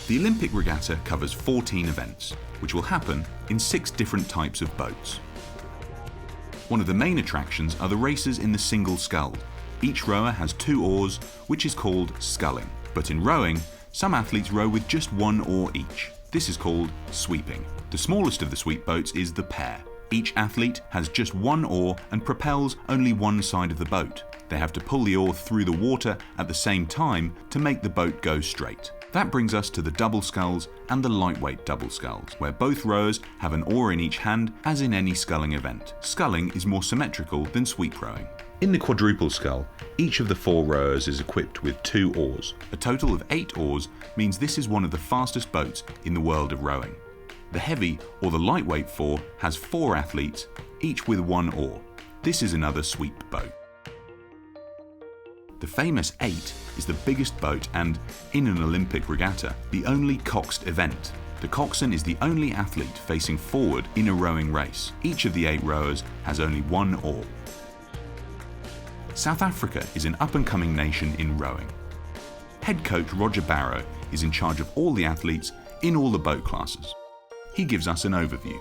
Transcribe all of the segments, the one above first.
The Olympic regatta covers 14 events, which will happen in 6 different types of boats. One of the main attractions are the races in the single scull. Each rower has 2 oars, which is called sculling. But in rowing, some athletes row with just 1 oar each. This is called sweeping. The smallest of the sweep boats is the pair. Each athlete has just 1 oar and propels only one side of the boat. They have to pull the oar through the water at the same time to make the boat go straight. That brings us to the double sculls and the lightweight double sculls, where both rowers have an oar in each hand, as in any sculling event. Sculling is more symmetrical than sweep rowing. In the quadruple scull, each of the 4 rowers is equipped with 2 oars. A total of 8 oars means this is one of the fastest boats in the world of rowing. The heavy or the lightweight 4 has 4 athletes, each with 1 oar. This is another sweep boat. The famous 8 is the biggest boat and, in an Olympic regatta, the only coxed event. The coxswain is the only athlete facing forward in a rowing race. Each of the 8 rowers has only 1 oar. South Africa is an up-and-coming nation in rowing. Head coach Roger Barrow is in charge of all the athletes in all the boat classes. He gives us an overview.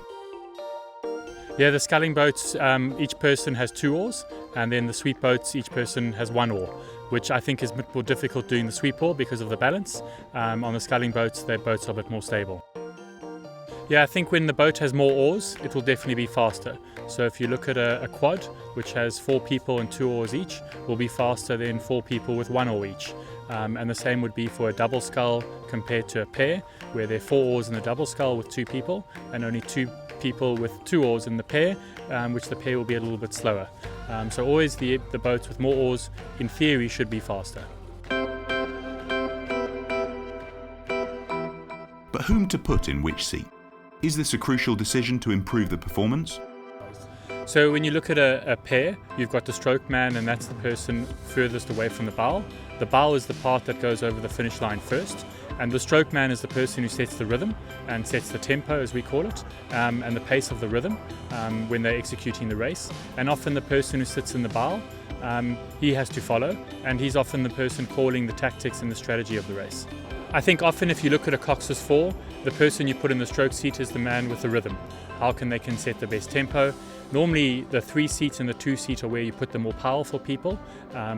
Yeah, the sculling boats, each person has 2 oars, and then the sweep boats, each person has 1 oar, which I think is a bit more difficult doing the sweep oar because of the balance. On the sculling boats, their boats are a bit more stable. Yeah, I think when the boat has more oars, it will definitely be faster. So if you look at a quad, which has 4 people and 2 oars each, will be faster than 4 people with 1 oar each. And the same would be for a double scull compared to a pair, where there are 4 oars in the double scull with 2 people, and only 2 people with 2 oars in the pair, which the pair will be a little bit slower. So always the boats with more oars, in theory, should be faster. But whom to put in which seat? Is this a crucial decision to improve the performance? So when you look at a pair, you've got the stroke man, and that's the person furthest away from the bow. The bow is the part that goes over the finish line first, and the stroke man is the person who sets the rhythm and sets the tempo, as we call it, and the pace of the rhythm when they're executing the race. And often the person who sits in the bow, he has to follow, and he's often the person calling the tactics and the strategy of the race. I think often if you look at a Coxless Four, the person you put in the stroke seat is the man with the rhythm. How can they set the best tempo? Normally the 3 seat and the 2 seat are where you put the more powerful people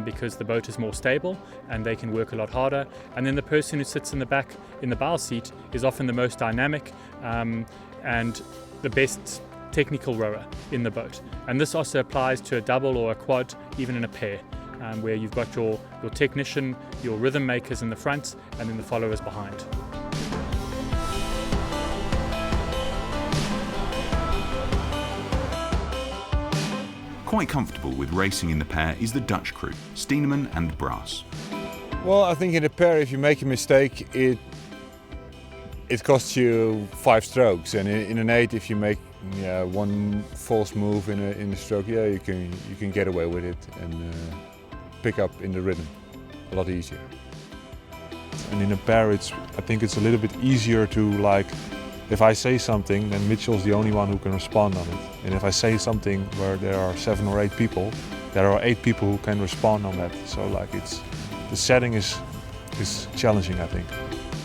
because the boat is more stable and they can work a lot harder. And then the person who sits in the back in the bow seat is often the most dynamic and the best technical rower in the boat. And this also applies to a double or a quad, even in a pair, where you've got your technician, your rhythm makers in the front, and then the followers behind. Quite comfortable with racing in the pair is the Dutch crew, Steenman and Barrow. Well, I think in a pair, if you make a mistake, it costs you 5 strokes, and in an 8, if you make 1 false move in a stroke, you can get away with it and pick up in the rhythm a lot easier. And in a pair, I think it's a little bit easier to, if I say something, then Mitchell's the only one who can respond on it. And if I say something where there are 7 or 8 people, there are 8 people who can respond on that. So the setting is challenging, I think.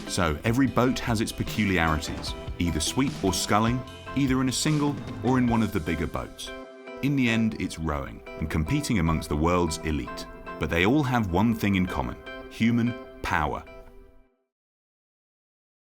So every boat has its peculiarities, either sweep or sculling, either in a single or in one of the bigger boats. In the end, it's rowing and competing amongst the world's elite. But they all have one thing in common: human power.